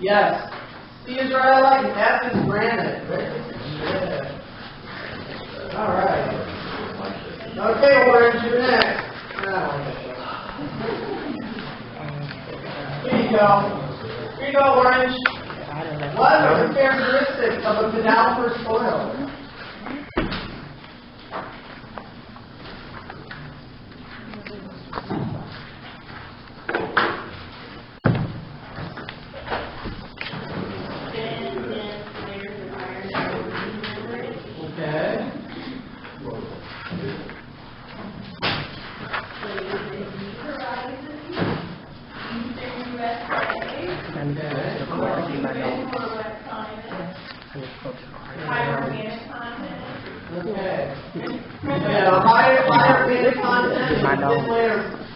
Yes. C is rhyolite and F is granite. Yeah. All right. Okay, orange, you're next. Here you go. Here you go, orange. What are the characteristics of a cadaver soil?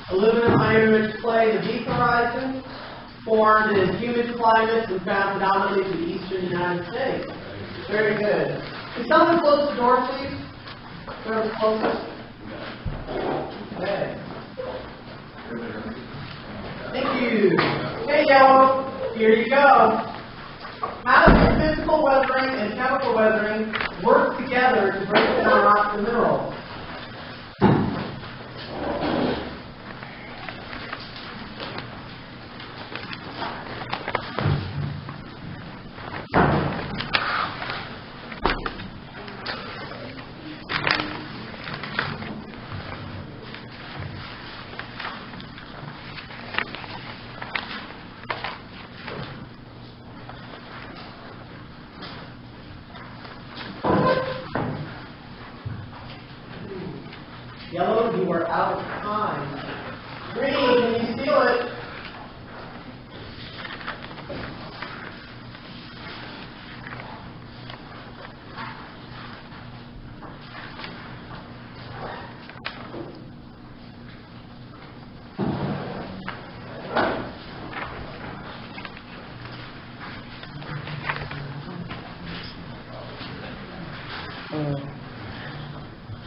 Aluminum iron-rich clay, the deep horizon, formed in humid climates and found predominantly in the eastern United States. Very good. Can someone close the door, please? Whoever's closest. Okay. Thank you. Okay, yellow. Here you go. How do physical weathering and chemical weathering work together to break down rocks and minerals? Yellow, you are out of time. Green, can you steal it?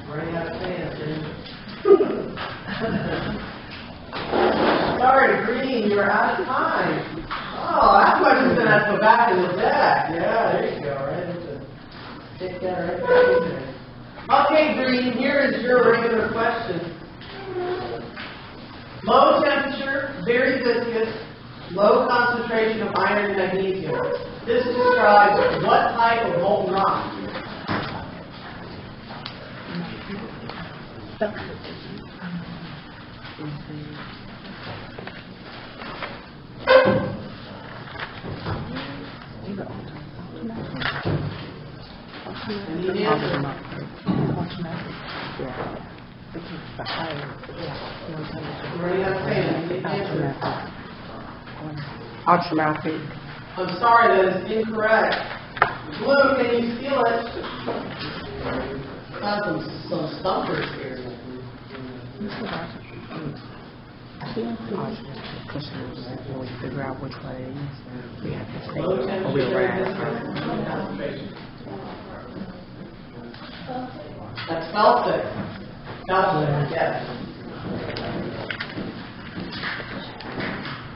Running out of hands. Sorry, Green, you're out of time. Oh, that question's going to have to go back in the deck. Yeah, there you go. Right into stick that right back in there. Okay, Green, here is your regular question. Low temperature, very viscous, low concentration of iron and magnesium. This describes what type of molten rock? Automatic. I'm sorry, that is incorrect. Blue, can you steal it? Got some stumpers here. We'll figure out which one it is. We have to stay. Low temperature, We'll that's felsic. Gotcha, yes.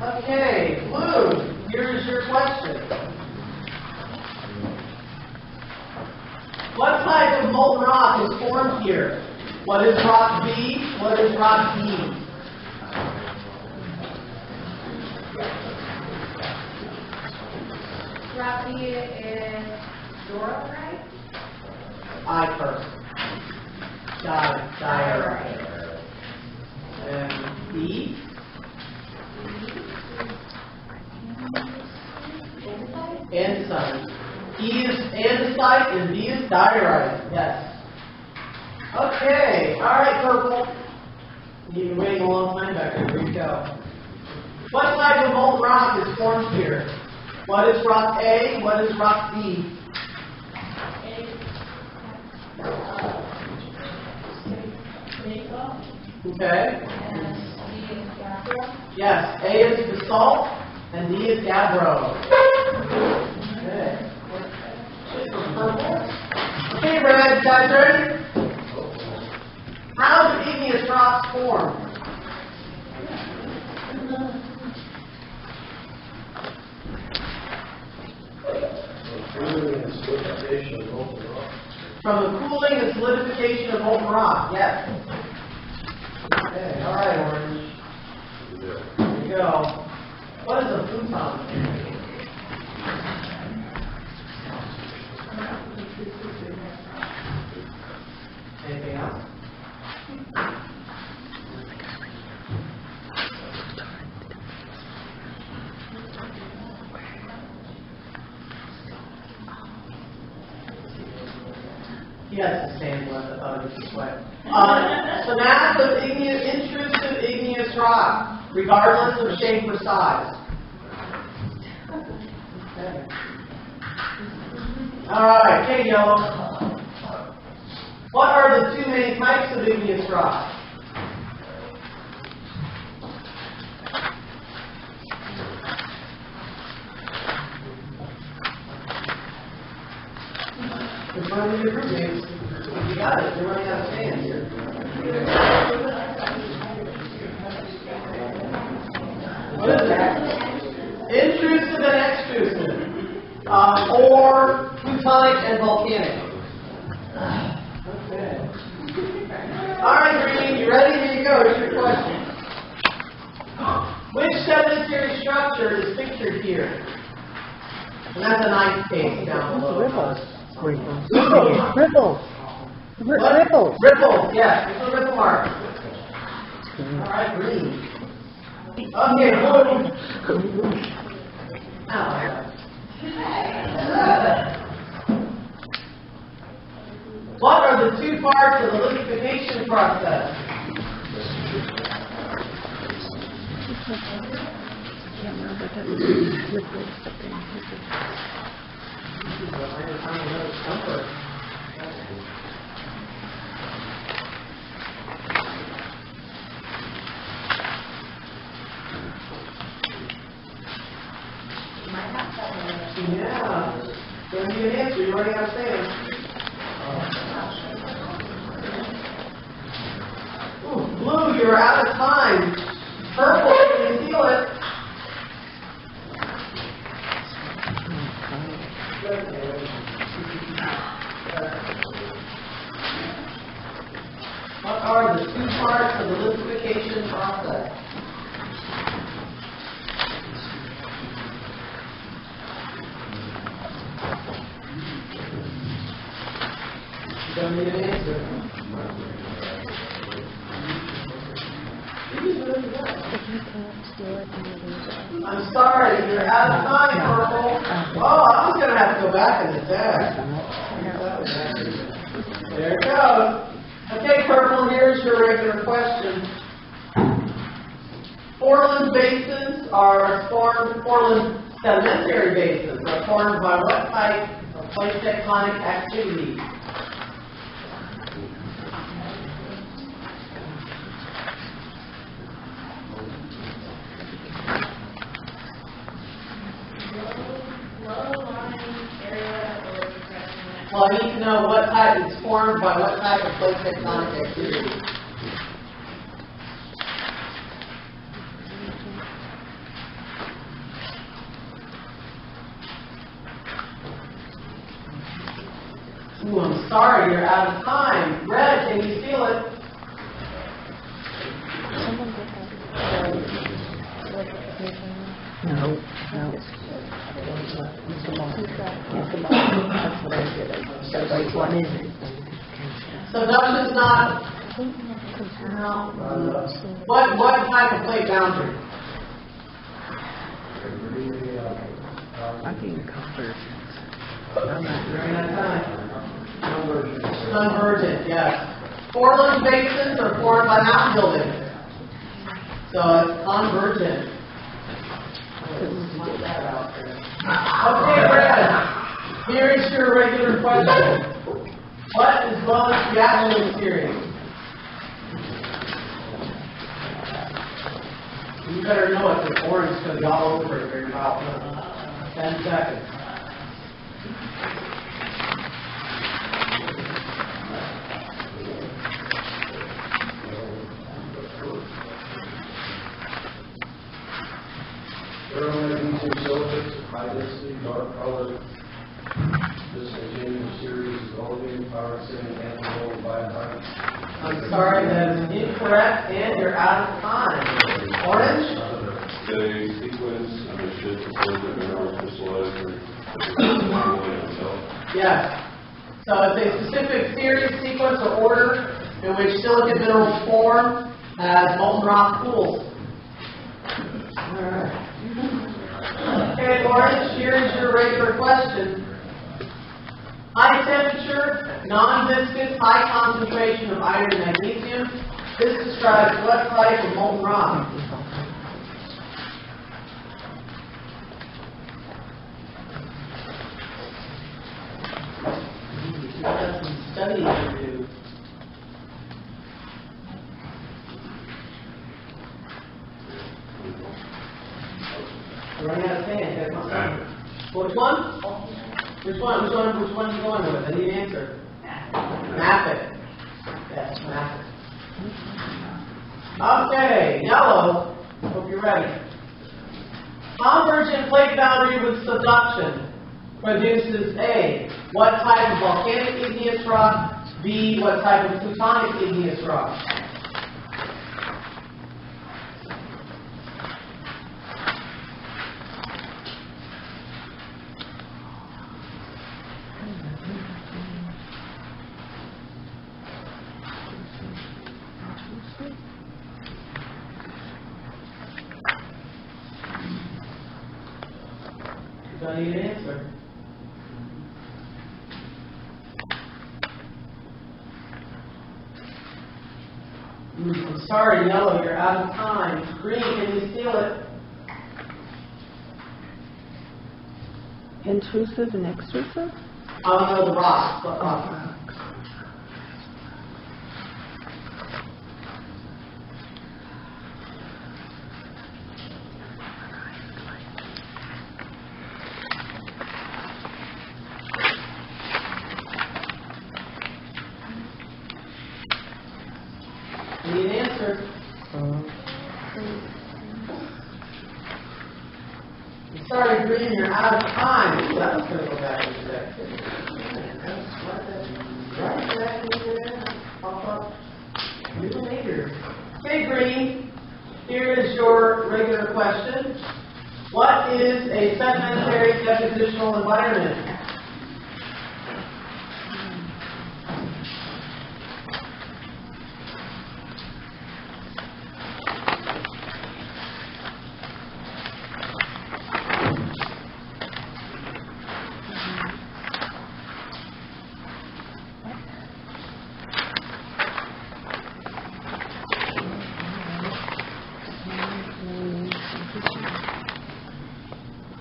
Okay, Blue, here's your question. What type of molten rock is formed here? What is rock B? What is rock D? Rock B is dorite. I first. Diorite. And B? Andesite. E is andesite and B is diorite. Yes. Okay. All right, purple. You've been waiting a long time back there. Here you go. What type of molten rock is formed here? What is rock A? What is rock B? Okay. Yes. A is basalt and D is gabbro. Okay. Purple. Okay, red. You guys ready? How do igneous rocks form? From the cooling and solidification of molten rock, yes. Okay, all right, Orange. There you go. What is a futon? Anything else? Yes, the same one. I thought it was this way. So mass of intrusive igneous rock, regardless of shape or size. Okay. All right, okay, yellow. What are the two main types of igneous rock? Confirm your group names. You got it. You're running out of hands here. What is that? Intrusive and extrusive. Or plutonic and volcanic. Okay. All right, Green, you ready? Here you go. Here's your question. Which sedimentary structure is pictured here? And that's a nice case down below. Ripples. Ripples, yes. It's a ripple mark. All right, Green. Okay, blue. What are the two parts of the liquefaction process? Yeah. Don't give an answer. You already have sand. Blue, you're out of time. Purple, can you feel it? What are the two parts of the liquefaction process? You don't need an answer. I'm sorry, you're out of time, Purple. Oh, I was going to have to go back in the deck. There it goes. Okay, Purple, here's your regular question. Portland basins are formed, Portland sedimentary basins are formed by what type of plate tectonic activity? Well, I need to know what type it's formed by what type of plate tectonic activity. Ooh, I'm sorry, you're out of time. Red, can you feel it? No. Subduction's not. No. What type of plate boundary? I can cover. During that time. Convergent, yes. Portland basins are formed by mountain building. So it's convergent. Okay, Brad. Here is your regular question. What is lowest reaction experience? You better know it. The orange is going to be all over it for about 10 seconds. There are only these two cylinders, high density, dark color. This I'm sorry, that is incorrect, and you're out of time. Orange? The sequence of the shift to the mineral crystallize or Yes. So it's a specific series, sequence, or order in which silicate minerals form as molten rock pools. Alright. Okay, Orange, here is your regular question. High temperature, non-viscous, high concentration of iron and magnesium. This describes what type of molten rock? We've got some studying to do. We're running out of sand. Which one? Which one are you going with? I need an answer. Map it. Yes, map it. Okay, yellow. Hope you're ready. Convergent plate boundary with subduction produces A, what type of volcanic igneous rock? B, what type of plutonic igneous rock? Do I need an answer? I'm sorry, yellow, you're out of time. Green, can you steal it? Intrusive and extrusive? Oh no, the rocks. What rocks? Need an answer? I'm sorry, Green, you're out of time. Ooh, that was going to go back into that. Right back into there. Pop up. New later. Okay, Green, here is your regular question. What is a sedimentary depositional environment?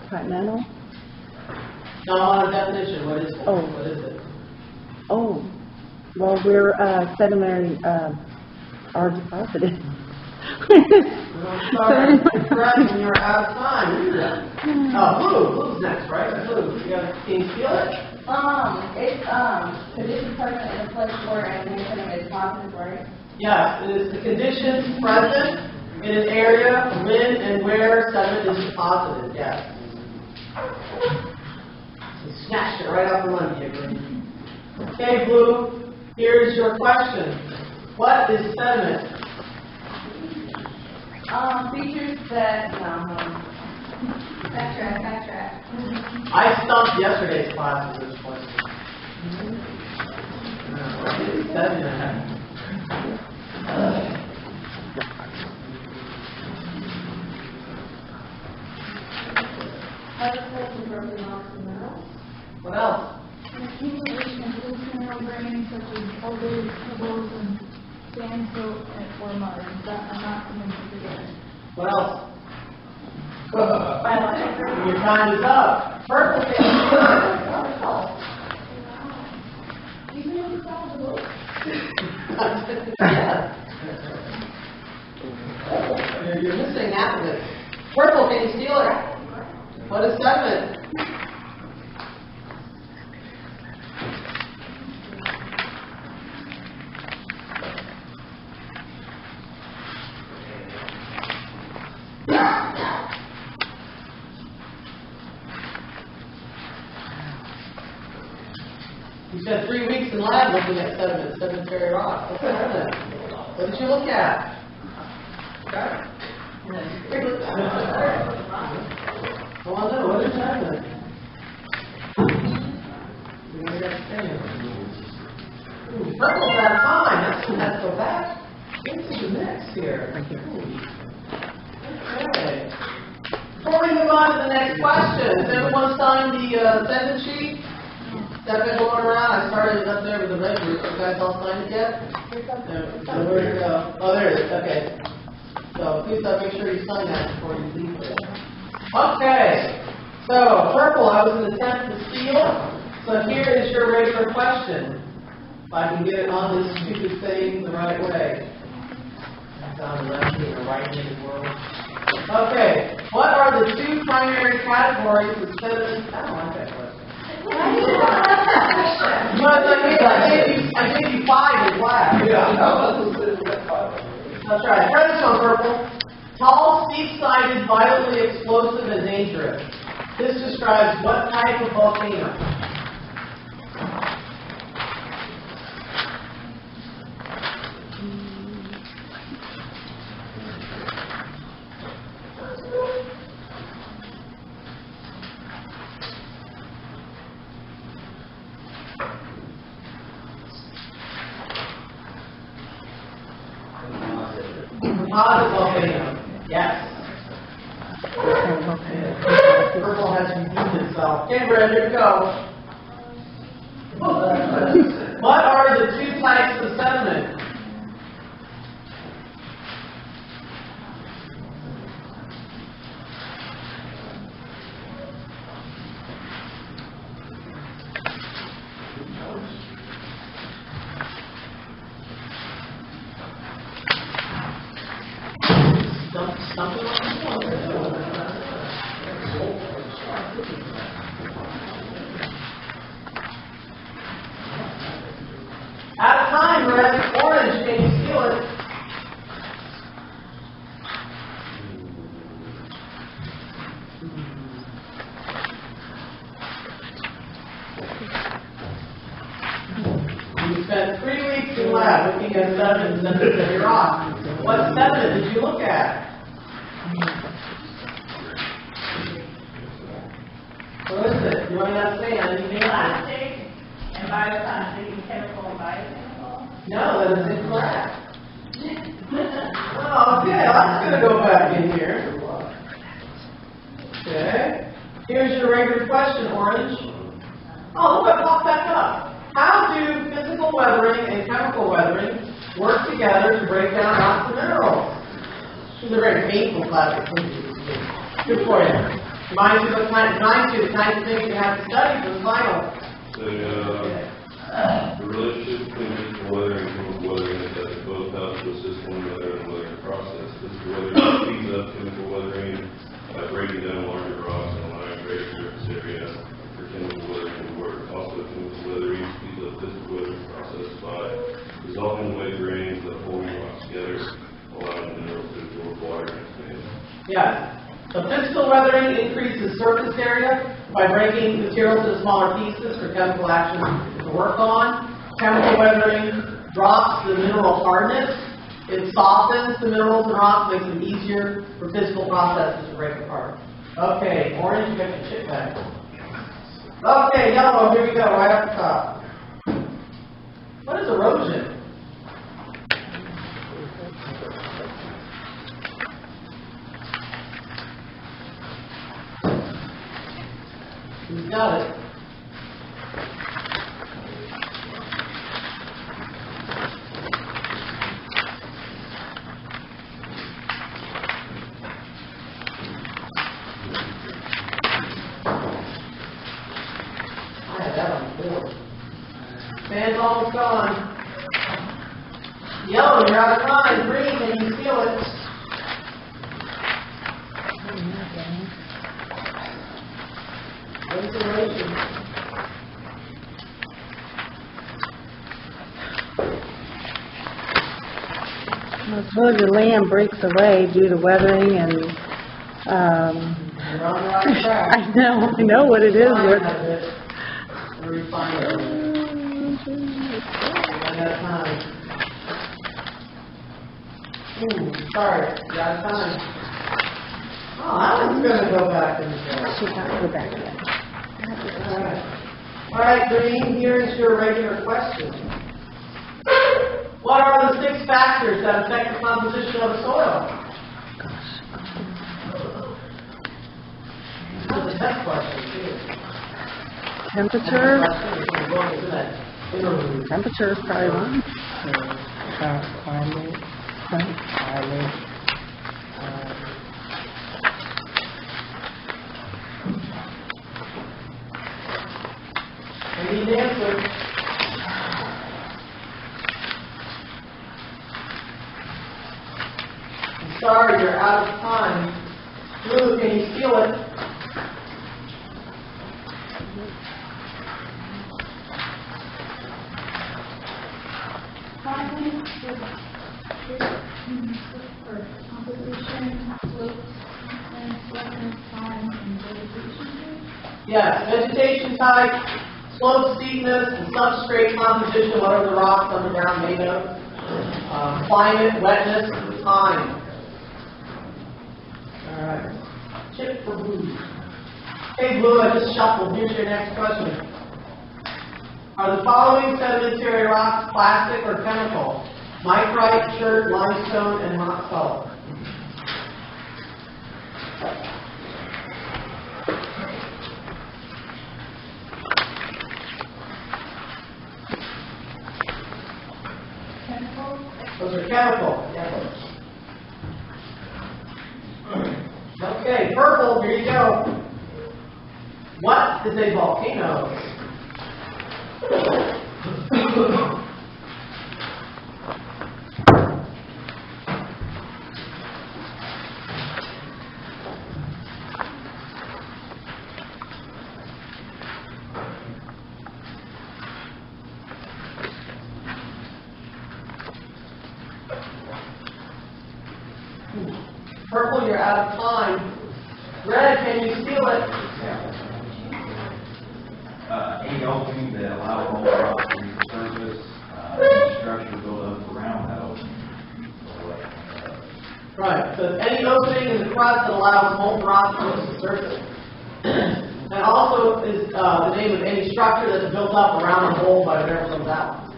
Continental? No, on a definition. What is it? Oh. What is it? Oh, well, we're sedimentary are deposited. I'm sorry, correct, and you're out of time. Oh, blue. Blue's next, right? Blue. Can you feel it? It's condition present in a place where anything is positive, right? Yes, it is the conditions present in an area when and where sediment is deposited. Yes. You snatched it right off the limb, Green. Okay, Blue, here's your question. What is sediment? Features that, backtrack. I stumped yesterday's class with this question. What is sediment? What else? Accumulation of loose mineral grains such as boulders, pebbles, and sandstone or mud that are not connected together. What else? Your time is up. Purple thing. Even if it's all the book. Yes. You're missing half of it. Purple, can you steal it? What is sediment? You said 3 weeks in lab looking at sedimentary rock. What's that? What did you look at? Okay. I want to know, what is happening? Purple's out of time. That's go back into the next here. Okay. Before we move on to the next question, has everyone signed the sentence sheet? Step it going around. I started it up there with the red group. You guys all signed it yet? No, where did it go? Oh, there it is. Okay. So please make sure you sign that before you leave it. Okay. So purple, I was in the 10th to steal. So here is your regular question. If I can get it on this stupid thing the right way. It's on the left hand or right hand world. Okay. What are the two primary categories of sediment? I don't like that question. But I gave you 5 in class. That's right. Try this one, purple. Tall, steep-sided, violently explosive, and dangerous. This describes what type of volcano? Composite volcano. Yes. Purple has confused itself. Okay, Brad, here we go. What are the two types of sediment? Something like out of time, Red. Orange, can you steal it? You spent 3 weeks in lab looking at sediment that you're on. What sediment did you look at? What is it? You want to say anything? Plastic and bioplastic, chemical and biochemical. No, that is incorrect. Oh, okay, I'm going to go back in here. Okay. Here's your regular question, Orange. Oh, look, it popped back up. How do physical weathering and chemical weathering work together to break down rocks and minerals? These are very painful classic things. Good for you. Reminds you the kind of things you have to study for the final. So, the relationship between physical weathering and chemical weathering is that both help to assist one another in the weathering process. Physical weathering speeds up chemical weathering by breaking down larger rocks and allowing greater surface area for chemical weathering to work. Also, chemical weathering speeds up physical weathering process by dissolving away grains that hold rocks together, allowing minerals to absorb water and expand. Yes. So physical weathering increases surface area by breaking materials into smaller pieces for chemical action to work on. Chemical weathering drops the mineral hardness. It softens the minerals and rocks, makes them easier for physical processes to break apart. Okay, orange, you got your chip back. Okay, yellow, here we go, right up the top. What is erosion? Who's got it? I had that on the board. Man's almost gone. Yellow, you're out of time. Green, can you steal it? What is erosion? I suppose the land breaks away due to weathering and, You're on the right track. I know what it is, but Refine it. out of time. Sorry, you're out of time. Oh, that one's gonna go back in the show. She can't go back yet. All right, Green, here is your regular question. What are the 6 factors that affect the composition of the soil? That's a test question, too. Temperature. Interlude. Temperature is probably one. Climate. I need an answer. I'm sorry, you're out of time. Blue, can you steal it? Climate, composition, slopes, and slowness, time, and vegetation. Yes, vegetation type, slope steepness, and substrate composition, what are the rocks underground made of? Climate, wetness, and time. Alright. Chip for Blue. Hey Blue, I just shuffled. Here's your next question. Are the following sedimentary rocks plastic or chemical? Micrite, chert, limestone, and rock salt. Those are chemical. Yes. Okay, purple, here you go. What is a volcano? Purple, you're out of time. Red, can you steal it? Any opening that allows all rocks to reach the surface, any structure built up around that opening. Right, so any opening in the crust that allows molten rock to reach the surface. And also is the name of any structure that's built up around a hole by whatever comes out.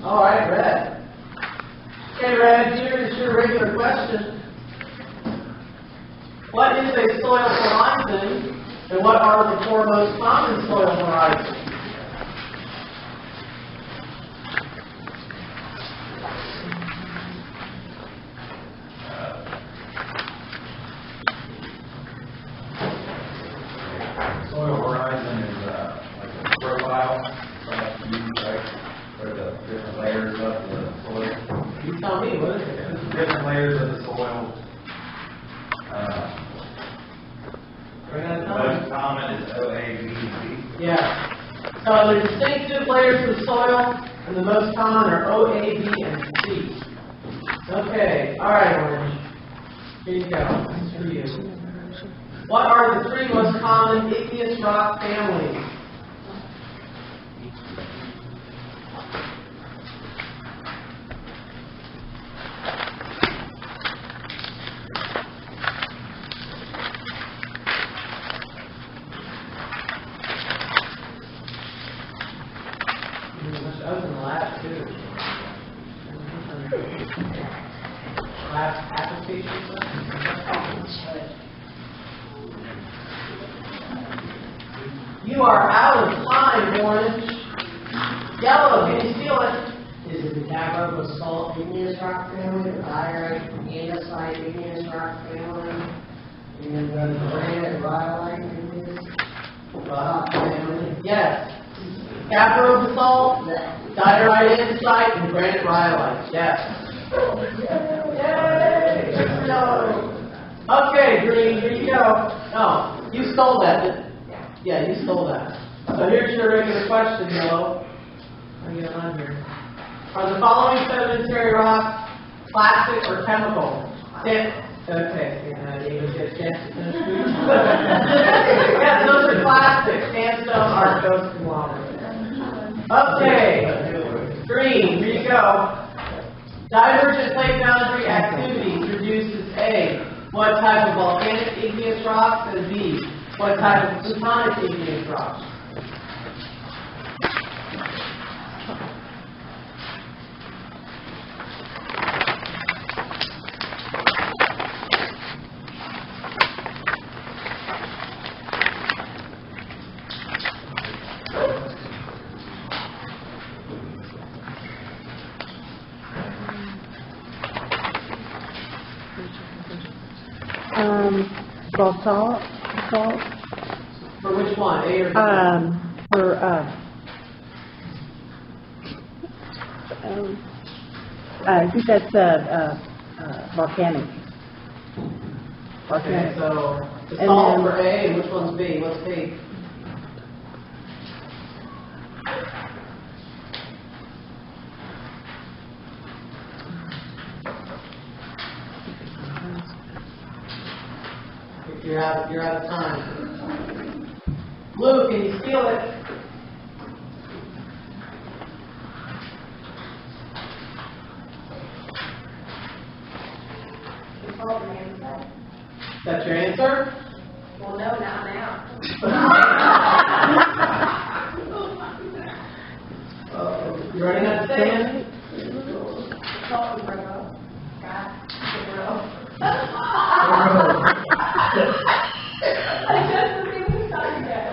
All right, Red. Okay, Red, here is your regular question. What is a soil horizon, and what are the 4 most common soil horizons? Soil horizon is like a profile, right? Where the different layers of the soil. You tell me, what is it? Different layers of the soil. The most common is OABC. Yeah. So the distinctive layers of the soil, and the most common are O, A, B, and C. Okay. All right, Orange. Here you go. This is for you. What are the 3 most common igneous rock families? I was in the lab too. Lab application. You are out of time, Orange. Yellow, can you steal it? Is it the gabbro basalt igneous rock family, the diorite andesite igneous rock family, and the granite rhyolite igneous rock family? Yes. Gabbro basalt, diorite andesite, and granite rhyolite. Yes. Yay! Okay, Green, here you go. Oh, you stole that, didn't you? Yeah, you stole that. So here's your regular question, Yellow. How are you getting on here? Are the following sedimentary rocks plastic or chemical? Okay, you get a chance to finish food. Yes, those are plastic. Sandstone, arkose, conglomerate. Okay. Green, here you go. Divergent plate boundary activity produces A, what type of volcanic igneous rocks, and B, what type of plutonic igneous rocks? Basalt, For which one, A or B? I think that's volcanic. Okay, so the And salt then- for A, and which one's B? What's B? You're out of time. Blue, can you steal it? That's your answer? Well, no, not now. You running out of sand? Salt and Robo. Got the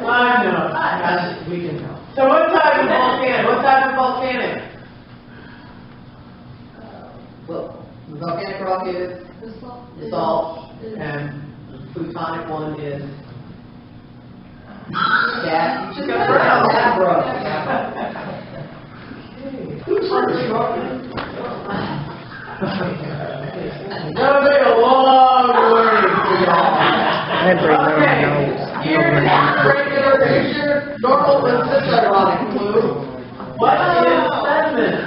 I know. Yes, we can tell. So what type of volcanic? What type of volcanic? Well, the volcanic rock is the salt, and the plutonic one is gas. You just got that, bro. That'll be a long word for y'all. Okay, here is regular, here's your normal and cis-ironic blue. What is sediment?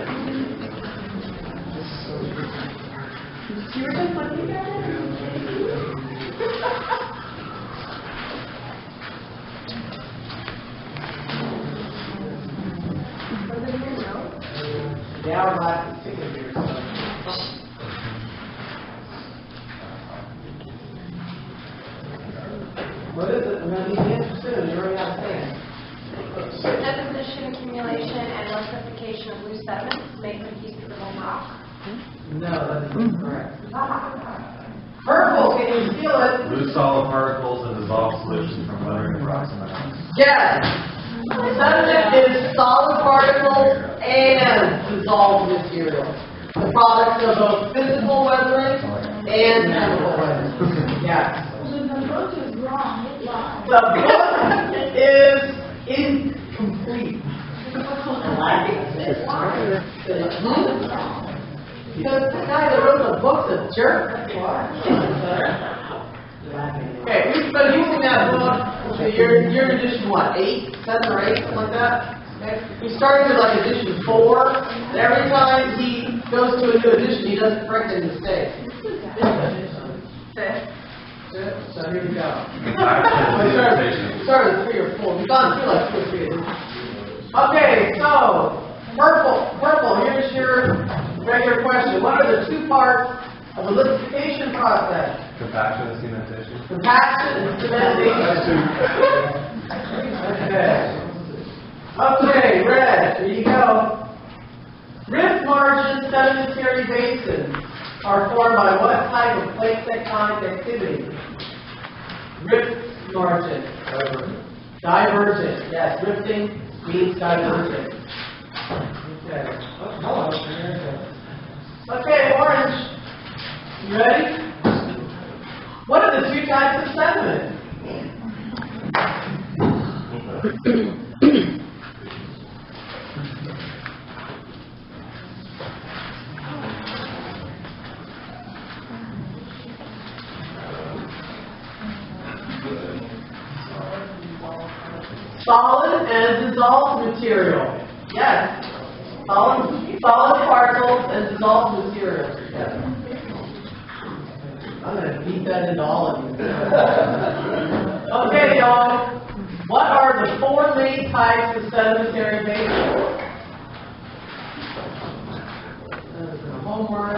Yeah, we're not sticking here. What is it? I'm going to need the answer soon. You're already out of sand. Deposition, accumulation, and liquefaction of loose sediments make them pieces of rock. No, that's incorrect. Purple, can you steal it? Loose solid particles and dissolved solutions from weathering rocks and metals. Yes. Sediment is solid particles and dissolved material. The products of both physical weathering and chemical weathering. Yes. The book is wrong, it lies. The book is incomplete. Because the guy that wrote the book's a jerk. That's why. Okay, we've been using that book. So you're edition what? 8, 7 or 8, something like that. Okay. He started with like edition 4, and every time he goes to a new edition, he does correct a mistake. So here we go. We started with 3 or 4. We've gone through like 2 or 3 editions. Okay, so purple. Here's your regular question. What are the 2 parts of the liquefaction process? Compaction and cementation. Compaction and cementation. Okay, red. Here you go. Rift margin sedimentary basins are formed by what type of plate tectonic activity? Rift margin. Divergent. Yes, rifting means divergent. Okay. Okay, orange. You ready? What are the 2 types of sediment? Solid and dissolved material. Yes. Solid particles and dissolved materials. Yes. I'm going to beat that into all of you. Okay, y'all. What are the 4 main types of sedimentary basins? homework,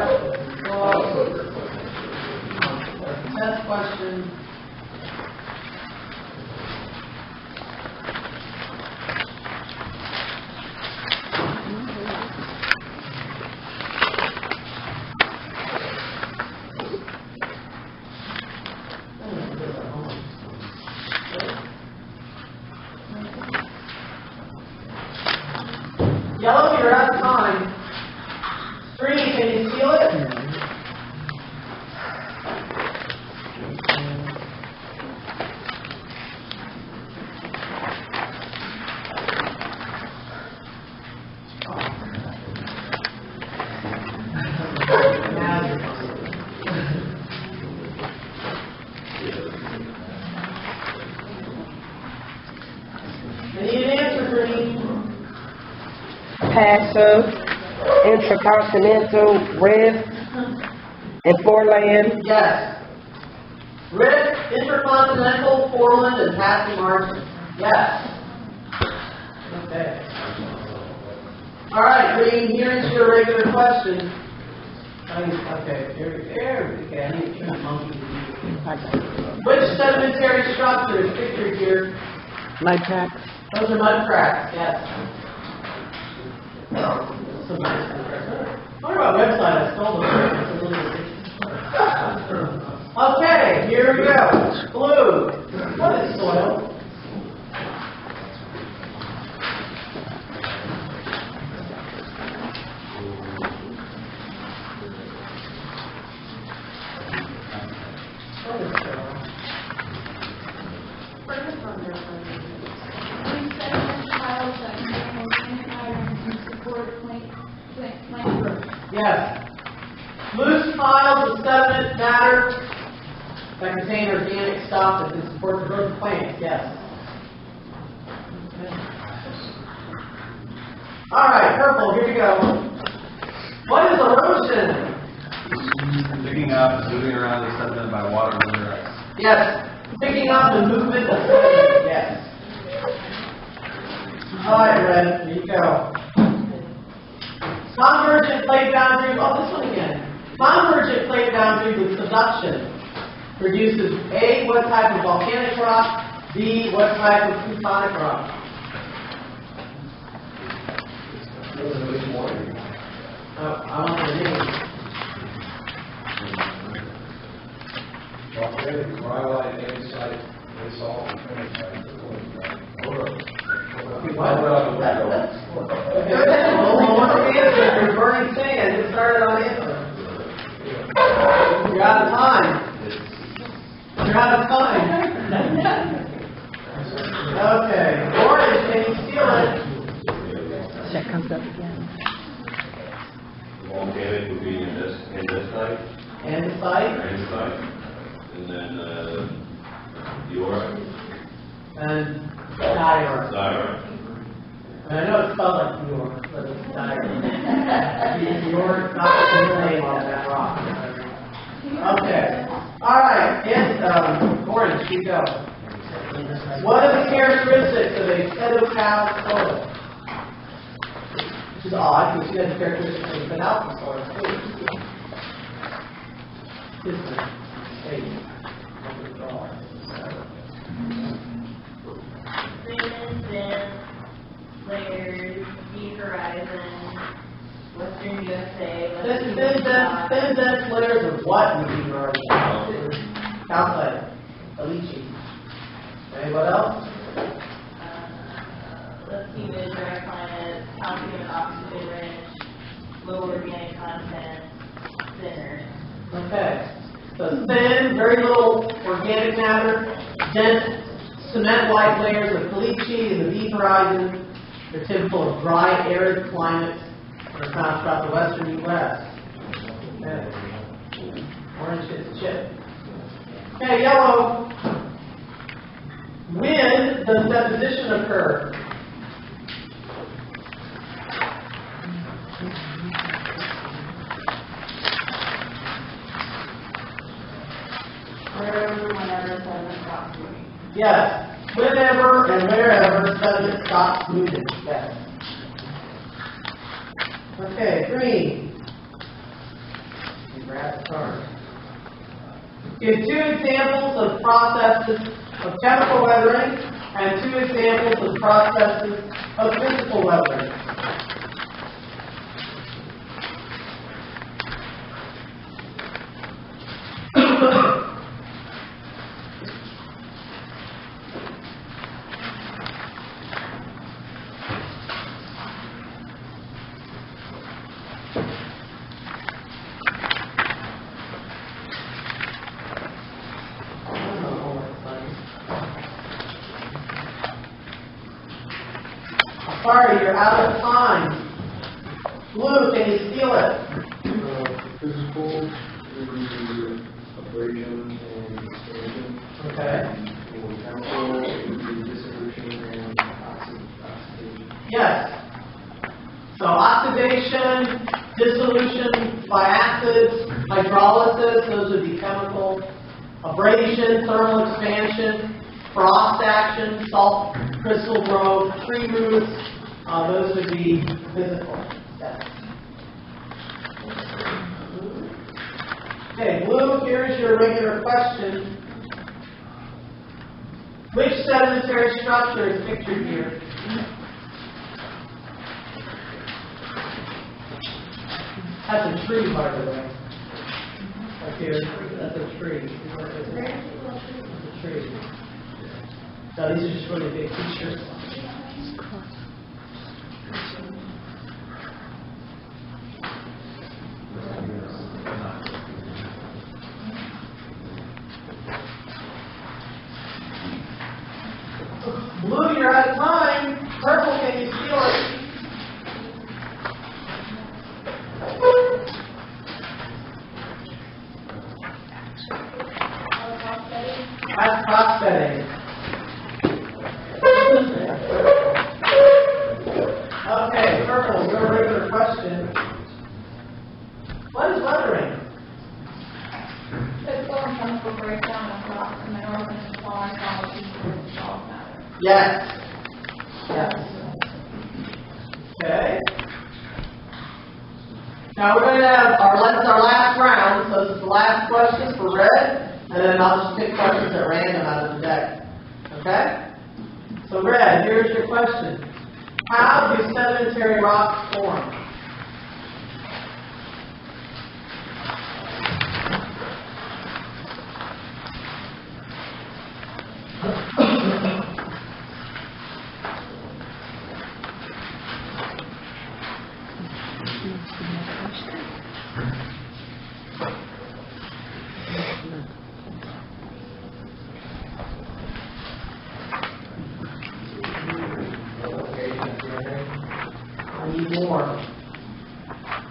test question. Yellow, you're out of time. Green, can you seal it? I need an answer, Green. Passive, intercontinental, rift, and foreland. Yes. Rift, intercontinental, foreland, and passing margin. Yes. Okay. All right, Green, here's your regular question. Okay, here we go. I need to monkey. Which sedimentary structure is pictured here? Mud tracks. Those are mud cracks, yes. Some nice mud cracks. I wonder what website I stole them from. Okay, here we go. Blue. What is soil? What is soil? These sediment piles that contain organic matter and support plant growth. Yes. Loose piles of sediment matter that contain organic stuff that can support the growth of plants. Yes. All right, purple. Here we go. What is erosion? Picking up and moving around the sediment by water and under ice. Yes. Picking up the movement of sediment. Yes. All right, Red. Here you go. Convergent plate boundary. Oh, this one again. Convergent plate boundary with subduction produces A, what type of volcanic rock, B, what type of plutonic rock. Oh, I want the name. Volcanic, rhyolite, andesite, basalt, and phonolite. You're burning sand. It started on answer. You're out of time. You're out of time. Okay. Orange, can you steal it? That comes up again. Volcanic would be andesite. Andesite. Andesite. And then, diorite. And diorite. Diorite. I know it's spelled like New York, but it's diorite. New York, not the name on that rock. Okay. All right. And orange, you go. What are the characteristics of a sediment soil? Which is odd, because you have the characteristics of an alpha soil too. Green, dense, layers, deep horizon, western USA, Thin, dense layers of what would be horizon? Calcite, lychee. Okay, what else? less humid, dry climate, calcium and oxygen rich, low organic content, thinner. Okay. So thin, very little organic matter, dense, cement-like layers of caliche in the deep horizon. They're typical of dry, arid climates that are found throughout the western U.S. Okay. Orange is chip. Okay, yellow. When does deposition occur? Whenever sediment stops moving. Yes. Whenever and wherever sediment stops moving. Yes. Okay, green. Grab the card. Give 2 examples of processes of chemical weathering and 2 examples of processes of physical weathering. Sorry, you're out of time. Blue, can you steal it? Physical, abrasion and expansion. Okay. For chemical, dissolution and oxidation. Yes. So oxidation, dissolution by acids, hydrolysis, those would be chemical. Abrasion, thermal expansion, frost action, salt crystal growth, tree roots, those would be physical. Yes. Okay, Blue, here's your regular question. Which sedimentary structure is pictured here? That's a tree, by the way. Right here, that's a tree. That's a tree. No, these are just really big features. Blue, you're out of time. Purple, can you steal it? That's crop setting. Okay, Purple, your regular question. What is weathering? Physical and chemical breakdown of rocks and minerals and falling molecules and dissolved matter. Yes. Yes. Okay. Now we're going to have that's our last round, so this is the last question for red, and then I'll just pick questions at random out of the deck. Okay? So red, here's your question. How do sedimentary rocks form? I need more.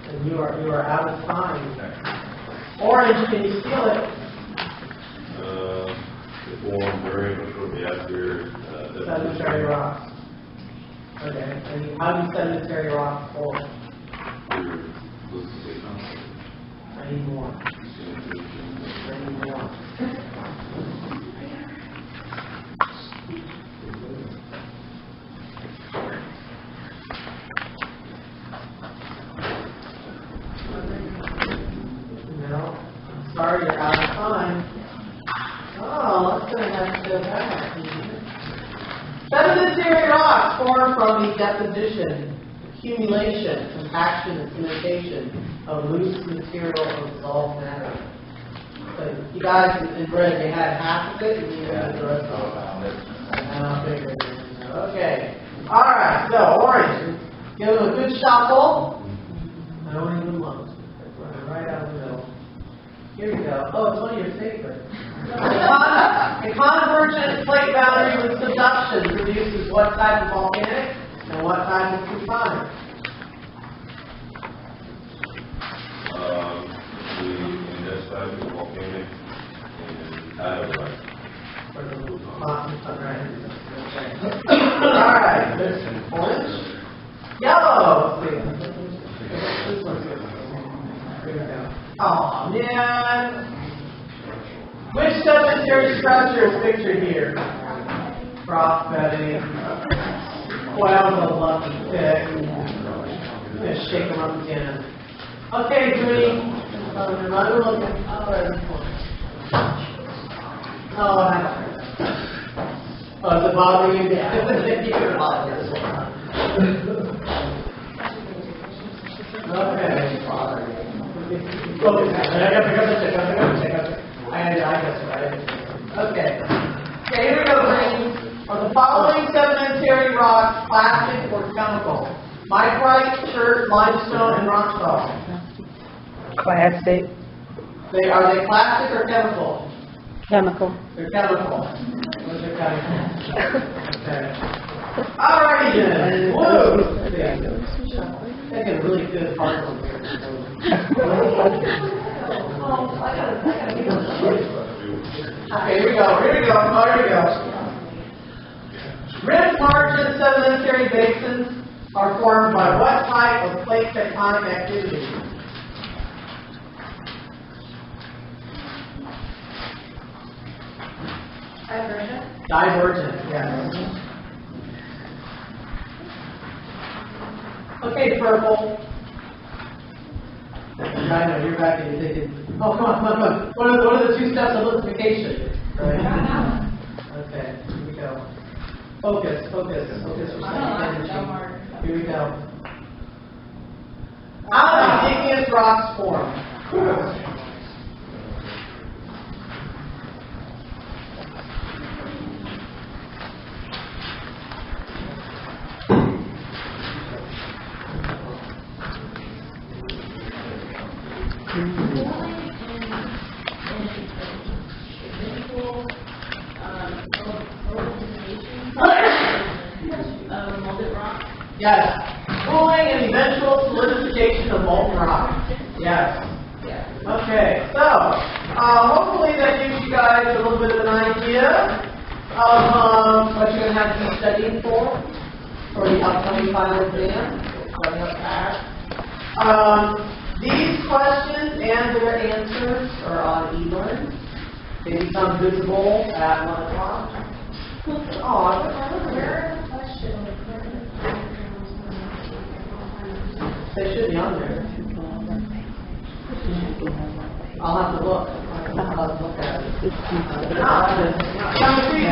And you are out of time. Orange, can you steal it? It formed during or shortly after Sedimentary rocks. Okay. And how do sedimentary rocks form? I need more. I need more. No. I'm sorry, you're out of time. Oh, let's go ahead and go back. Sedimentary rocks form from the deposition, accumulation, compaction, and cementation of loose material or dissolved matter. So you guys in red, you had half of it, and you had the rest of it. Okay. All right. So orange, give them a good shuffle. I don't even look. Right out of the middle. Here you go. Oh, it's one of your favorites. A convergent plate boundary with subduction produces what type of volcanic and what type of plutonic? The index type is volcanic and diorite. Alright, there's orange. Yellow! Let's see. This one's good. Here we go. Oh man! Which sedimentary structure is pictured here? Frost bedding. Boy, that was a lucky pick. I'm going to shake them up again. Okay, Green. Another look at, oh, I know. Oh, is it bothering you? Yeah. You're gonna bother this one. Okay. Okay, I got to check. I guess, right? Okay. Okay, here we go, Green. Are the following sedimentary rocks plastic or chemical? Micrite, chert, limestone, and rock salt. Plastic, Are they plastic or chemical? chemical. They're chemical. Those are chemical. Okay. Alrighty then. Woo! Taking really good particles here. Okay, here we go. Here we go. Rift margin sedimentary basins are formed by what type of plate tectonic activity? Divergent, yes. Okay, purple. I know, you're back and you're thinking, oh, come on. What are the 2 steps of liquefaction? Right? Okay, here we go. Focus for a second. Here we go. How do igneous rocks form? Yes. Cooling and eventual solidification of molten rock. Yes. Okay, so hopefully that gives you guys a little bit of an idea of what you're going to have to be studying for the upcoming final exam. These questions and their answers are on eLearn. They become visible at 1 o'clock. They should be on there. I'll have to look. I'll have to look at it. Number 3,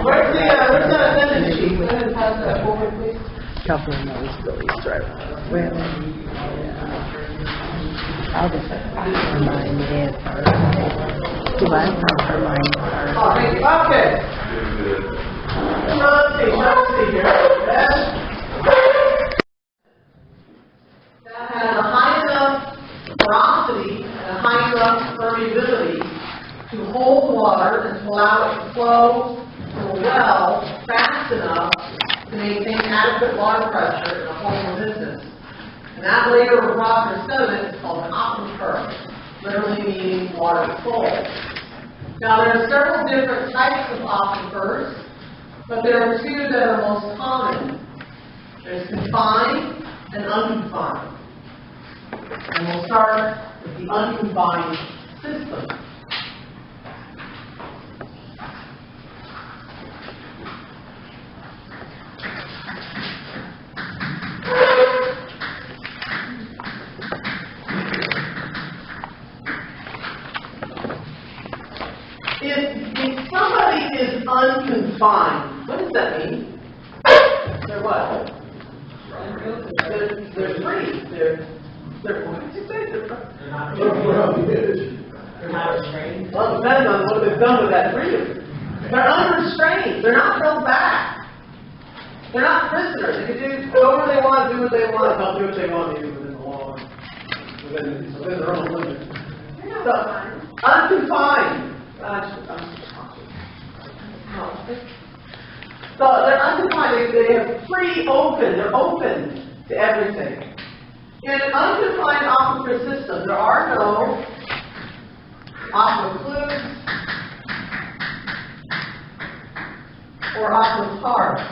where's that attendance sheet? Go ahead and pass that forward, please. Couple of those goalies right. Well, I'll just remind me of her. Do I remind her? Okay. Let's see here. That has a high enough porosity and a high enough permeability to hold water and to allow it to flow to a well fast enough to maintain adequate water pressure and a home resistance. And that layer of rock or sediment is called an aquifer, literally meaning water flow. Now there are several different types of aquifers, but there are 2 that are most common. There's confined and unconfined. And we'll start with the unconfined system. If somebody is unconfined, what does that mean? They're what? They're free. They're what did you say? They're not restrained. Well, it depends on what they've done with that freedom. They're unrestrained. They're not held back. They're not prisoners. They can do whatever they want, do what they want, they'll do what they want to do within the law, within their own limits. So, unconfined. So they're unconfined. They have free, open. They're open to everything. In an unconfined aquifer system, there are no aquiflues or aquifers.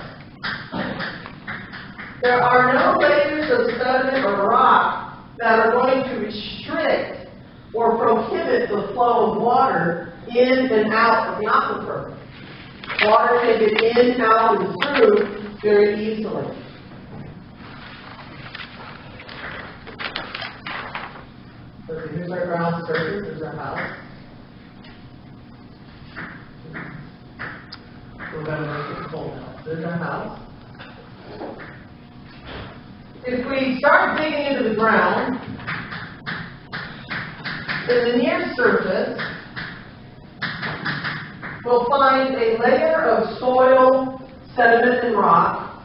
There are no layers of sediment or rock that are going to restrict or prohibit the flow of water in and out of the aquifer. Water can get in, out, and through very easily. our ground surface is our house. We're going to make it cold now. This is our house. If we start digging into the ground, in the near surface, we'll find a layer of soil, sediment, and rock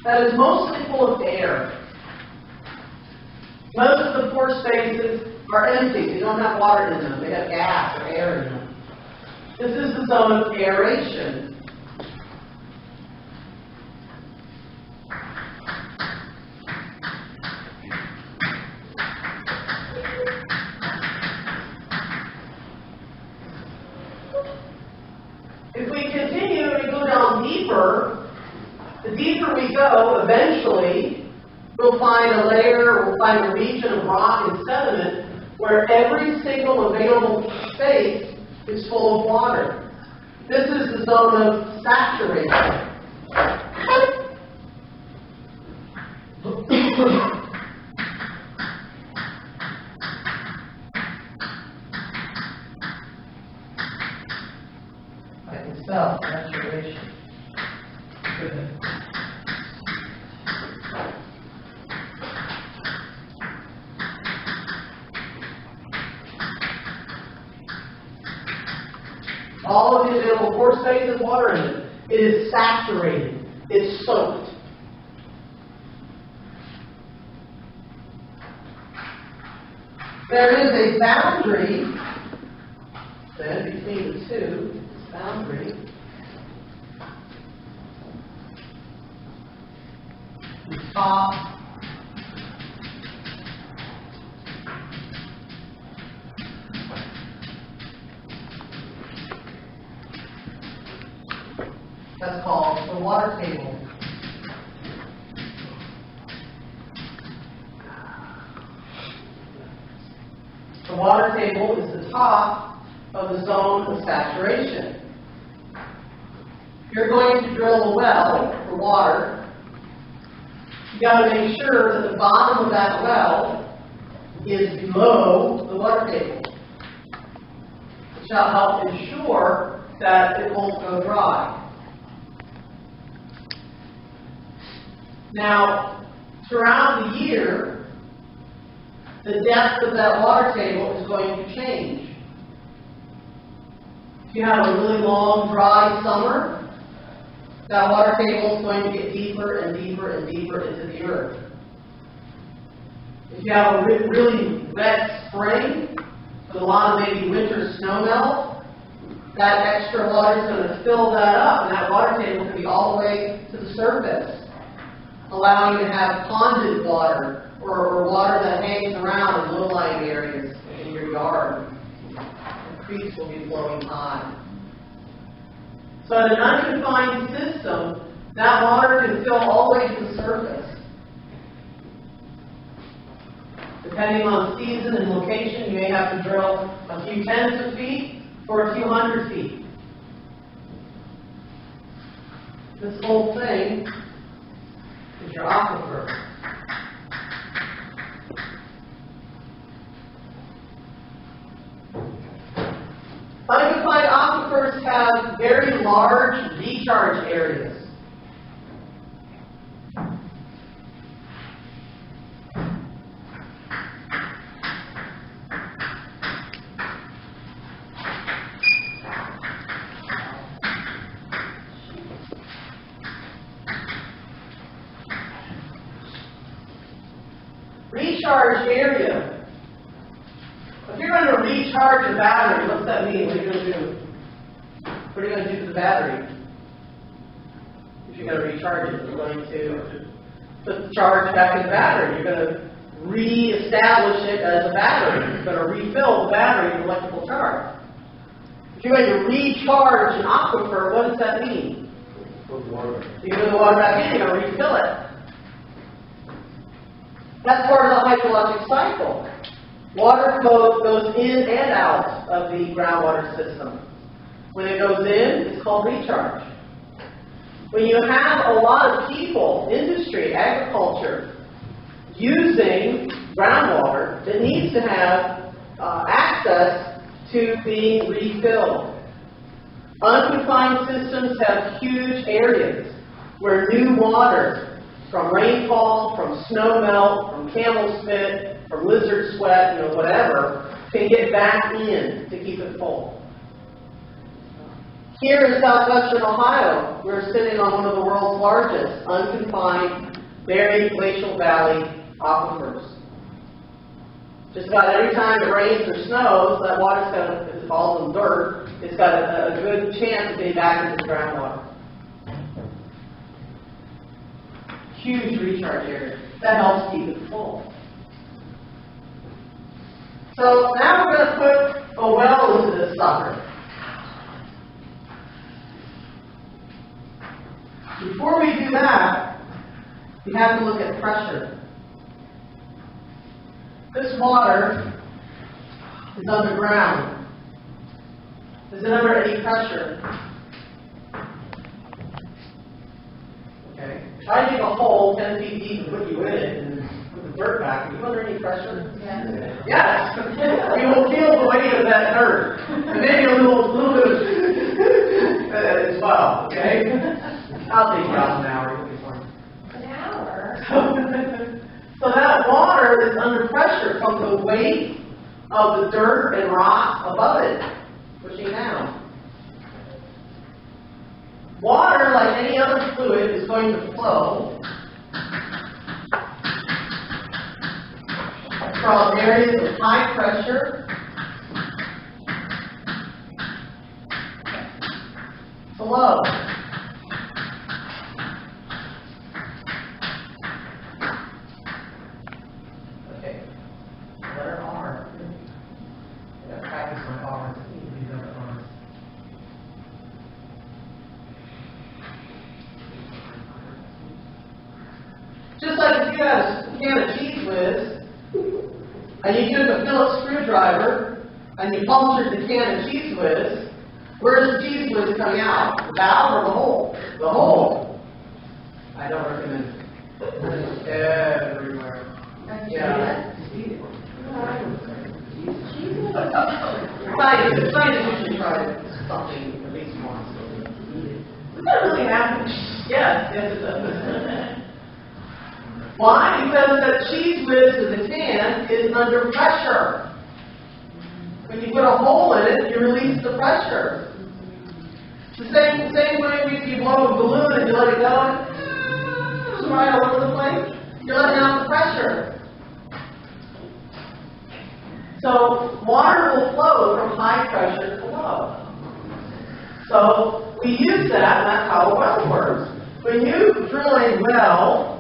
that is mostly full of air. Most of the pore spaces are empty. They don't have water in them. They have gas or air in them. This is the zone of aeration. If we continue and go down deeper, the deeper we go, eventually, we'll find a layer, we'll find a region of rock and sediment where every single available space is full of water. This is the zone of saturation. I can spell saturation. Good. All of the available pore space has water in it. It is saturated. It's soaked. There is a boundary then between the two. Boundary. The top. That's called the water table. The water table is the top of the zone of saturation. If you're going to drill a well for water, you got to make sure that the bottom of that well is below the water table. It shall help ensure that it won't go dry. Now, throughout the year, the depth of that water table is going to change. If you have a really long, dry summer, that water table is going to get deeper and deeper and deeper into the earth. If you have a really wet spring with a lot of maybe winter snow melt, that extra water is going to fill that up, and that water table can be all the way to the surface, allowing you to have ponded water or water that hangs around in low-lying areas in your yard. The creeks will be flowing high. So in an unconfined system, that water can fill all the way to the surface. Depending on season and location, you may have to drill a few tens of feet or a few hundred feet. This whole thing is your aquifer. Unconfined aquifers have very large recharge areas. Recharge area. If you're going to recharge a battery, what's that mean? What are you going to do? What are you going to do to the battery? If you're going to recharge it, you're going to put the charge back in the battery. You're going to re-establish it as a battery. You're going to refill the battery with electrical charge. If you're going to recharge an aquifer, what does that mean? Put water. You put the water back in, you're going to refill it. That's part of the hydrologic cycle. Water flow goes in and out of the groundwater system. When it goes in, it's called recharge. When you have a lot of people, industry, agriculture, using groundwater that needs to have access to being refilled. Unconfined systems have huge areas where new water from rainfall, from snow melt, from camel spit, from lizard sweat, whatever, can get back in to keep it full. Here in southwestern Ohio, we're sitting on one of the world's largest unconfined buried glacial valley aquifers. Just about every time it rains or snows, that water's got, if it falls in dirt, it's got a good chance of getting back into the groundwater. Huge recharge area. That helps keep it full. So now we're going to put a well into this sucker. Before we do that, we have to look at pressure. This water is underground. Is it under any pressure? Okay. Try to dig a hole 10 feet deep and put you in it and put the dirt back. Are you under any pressure? Yes. Yes. You will feel the weight of that dirt. And maybe a little bit of as well. Okay? I'll take you out an hour. You'll be fine. An hour? So that water is under pressure from the weight of the dirt and rock above it, pushing down. Water, like any other fluid, is going to flow from areas of high pressure to low. Just like if you had a can of cheese whiz, and you took a Phillips screwdriver, and you punctured the can of cheese whiz, where's the cheese whiz coming out? The valve or the hole? The hole. I don't recommend it. Everywhere. Yeah. Scientists usually try something at least once. Does that really happen? Yes, it does. Why? Because that cheese whiz in the can is under pressure. When you put a hole in it, you release the pressure. It's the same way if you blow a balloon and you let it go, it's right all over the place. You're letting out the pressure. So water will flow from high pressure to low. So we use that, and that's how a well works. When you drill a well,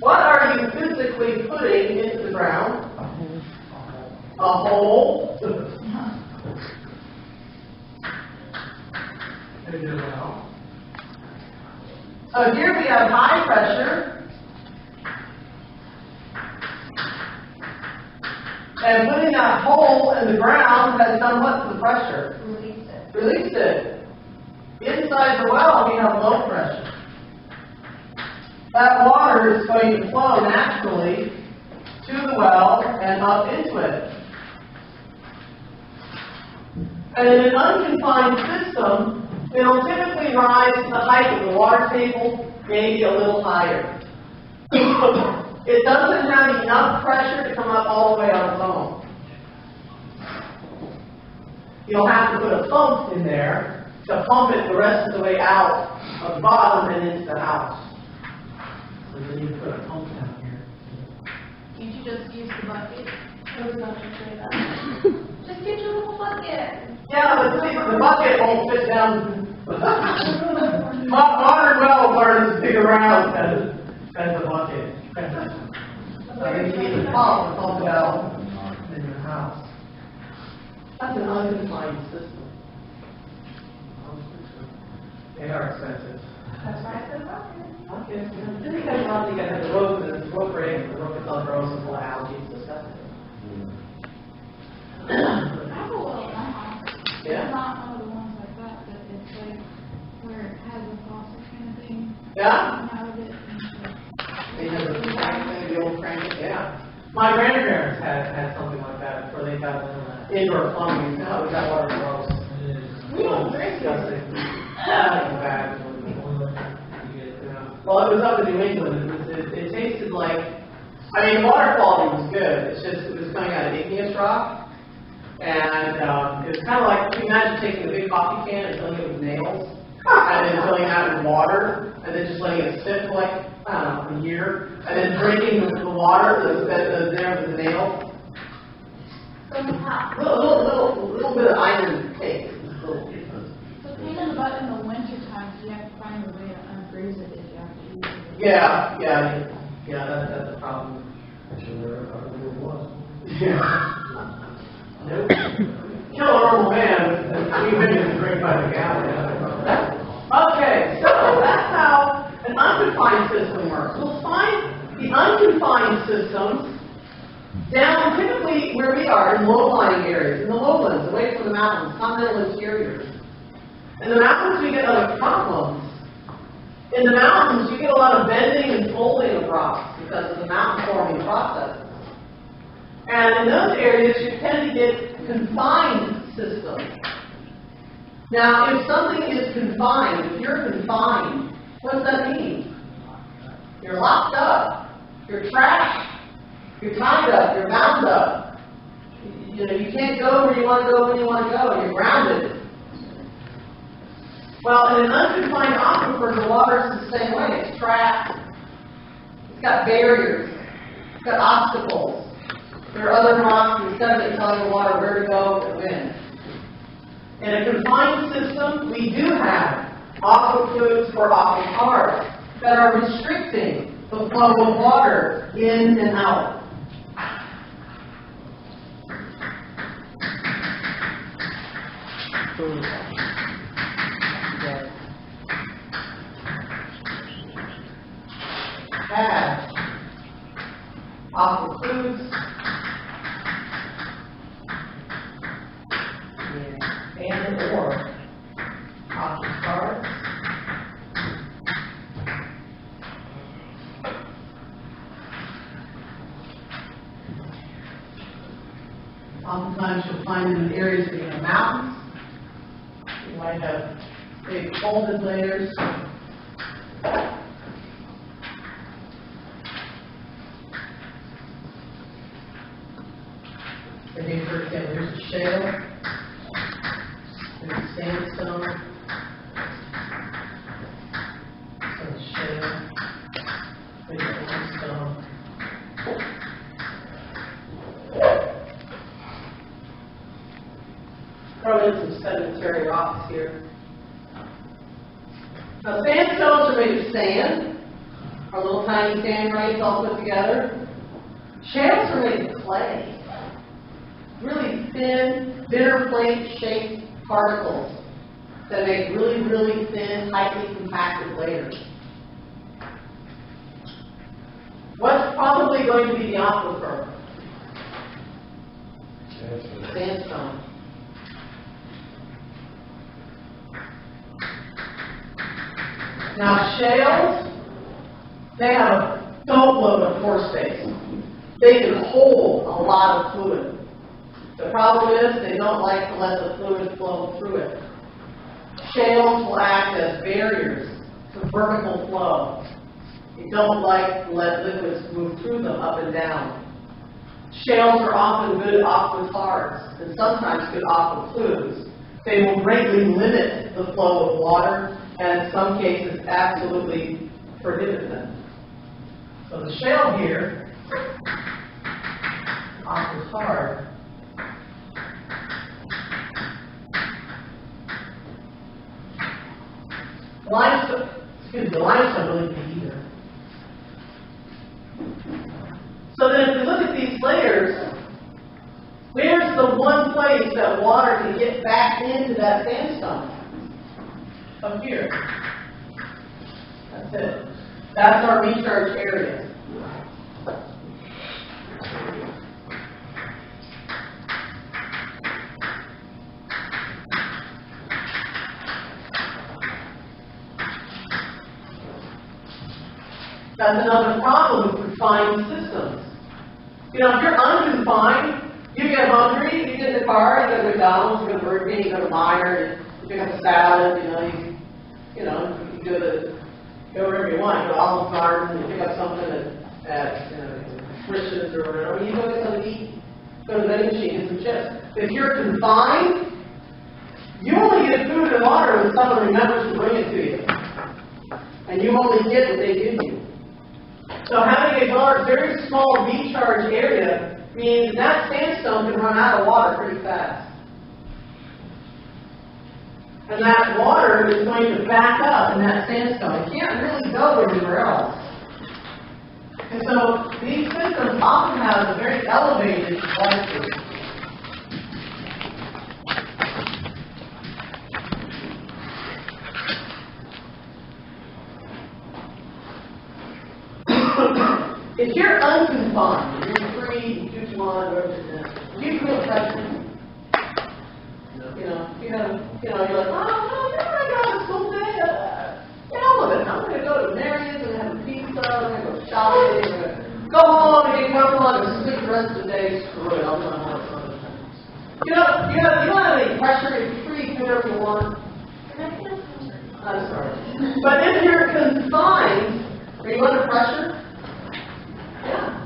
what are you physically putting into the ground? A hole. So here we have high pressure. And putting that hole in the ground has done what to the pressure? Release it. Released it. Inside the well, we have low pressure. That water is going to flow naturally to the well and up into it. And in an unconfined system, it'll typically rise to the height of the water table, maybe a little higher. It doesn't have enough pressure to come up all the way on its own. You'll have to put a pump in there to pump it the rest of the way out of the bottom and into the house. So then you put a pump down here. Can't you just use the bucket? I was about to say that. Just get your little bucket. Yeah, but see, the bucket won't fit down. Modern wells aren't as big around as the bucket. So you need a pump to pump it out in your house. That's an unconfined system. They are expensive. That's why I said bucket. Okay. Just because you want to get the rope and the rope breaks, the rope is all gross and full of algae, it's disgusting. I have a well at my house. Yeah? It's not one of the ones like that, but it's like where it has a faucet kind of thing. Yeah? Out of it. And it's like, They have the crank thing, the old crank, yeah. My grandparents had something like that before they got indoor plumbing. Now we got water gross. We don't drink disgusting. Bad. Well, it was up in New England. It tasted like, I mean, the water quality was good. It's just, it was coming out of igneous rock. And it was kind of like, can you imagine taking a big coffee can and filling it with nails? And then filling it out with water, and then just letting it sit for like, I don't know, a year. And then drinking the water that was there with the nails. A little bit of iron taste. So pain in the butt in the winter time, so you have to find a way to unfreeze it if you have to use it. Yeah, that's the problem. Yeah. Nope. Kill a normal man, we women drink by the gallon. Okay, so that's how an unconfined system works. We'll find the unconfined systems down typically where we are in low-lying areas, in the lowlands, away from the mountains, continental interiors. In the mountains, we get other problems. In the mountains, you get a lot of bending and folding of rocks because of the mountain forming process. And in those areas, you tend to get confined systems. Now, if something is confined, if you're confined, what does that mean? You're locked up. You're trapped. You're tied up. You're bound up. You know, you can't go where you want to go when you want to go. You're grounded. Well, in an unconfined aquifer, the water is the same way. It's trapped. It's got barriers. It's got obstacles. There are other rocks and sediment telling the water where to go and when. In a confined system, we do have aquifers or aquifers that are restricting the flow of water in and out. Have aquifers and or aquifers. Oftentimes you'll find them in areas where you have mountains. You might have big folded layers. Maybe, for example, there's a shale, there's a sandstone, there's a shale, there's a limestone. Throw in some sedimentary rocks here. Now, sandstones are made of sand, our little tiny sand grains all put together. Shales are made of clay. Really thin, dinner plate-shaped particles that make really, really thin, tightly compacted layers. What's probably going to be the aquifer? Sandstone. Now, shales, they have a boatload of pore space. They can hold a lot of fluid. The problem is they don't like to let the fluid flow through it. Shales will act as barriers to vertical flow. They don't like to let liquids move through them up and down. Shales are often good aquifers and sometimes good aquifers. They will greatly limit the flow of water and in some cases absolutely prohibit them. So the shale here, aquifer, the limestone really be either. So then if we look at these layers, where's the one place that water can get back into that sandstone? Up here. That's it. That's our recharge area. That's another problem with confined systems. You know, if you're unconfined, you get hungry, you get in the car, you go to McDonald's, you go to Burger King, you go to Meijer, you pick up a salad, you go wherever you want, you go to Olive Garden, you pick up something at Christians or whatever, you go get something to eat, go to the vending machine, get some chips. If you're confined, you only get food and water when someone remembers to bring it to you. And you only get what they give you. So having a large, very small recharge area means that sandstone can run out of water pretty fast. And that water is going to back up in that sandstone. It can't really go anywhere else. And so these systems often have a very elevated life. If you're unconfined, you're free, you do what you want, whatever it is, you feel pressure. You're like, oh, I got this whole day. Get all of it. I'm going to go to Mary's and have a pizza. I'm going to go shopping. I'm going to go home and get comfortable and sleep the rest of the day. Screw it. I'll do my homework some other time. You don't have any pressure. You're free. Do whatever you want. I'm sorry. But if you're confined, are you under pressure? Yeah.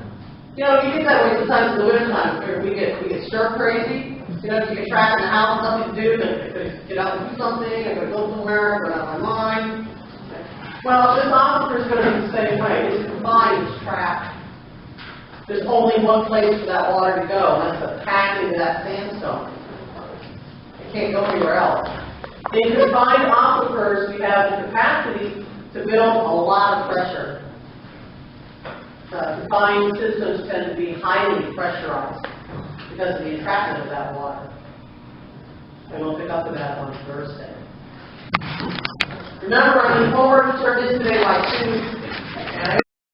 You get that way sometimes in the wintertime where we get stir crazy. You get trapped in the house, nothing to do, and get out and do something, I'm going to go somewhere, I'm out of my mind. Well, this aquifer is going to be the same way. It's confined, it's trapped. There's only one place for that water to go, and that's the packing of that sandstone. It can't go anywhere else. In confined aquifers, we have the capacity to build a lot of pressure. Confined systems tend to be highly pressurized because of the entrapment of that water. And we'll pick up with that on Thursday. Remember, I'm going forward to turn this today by 2.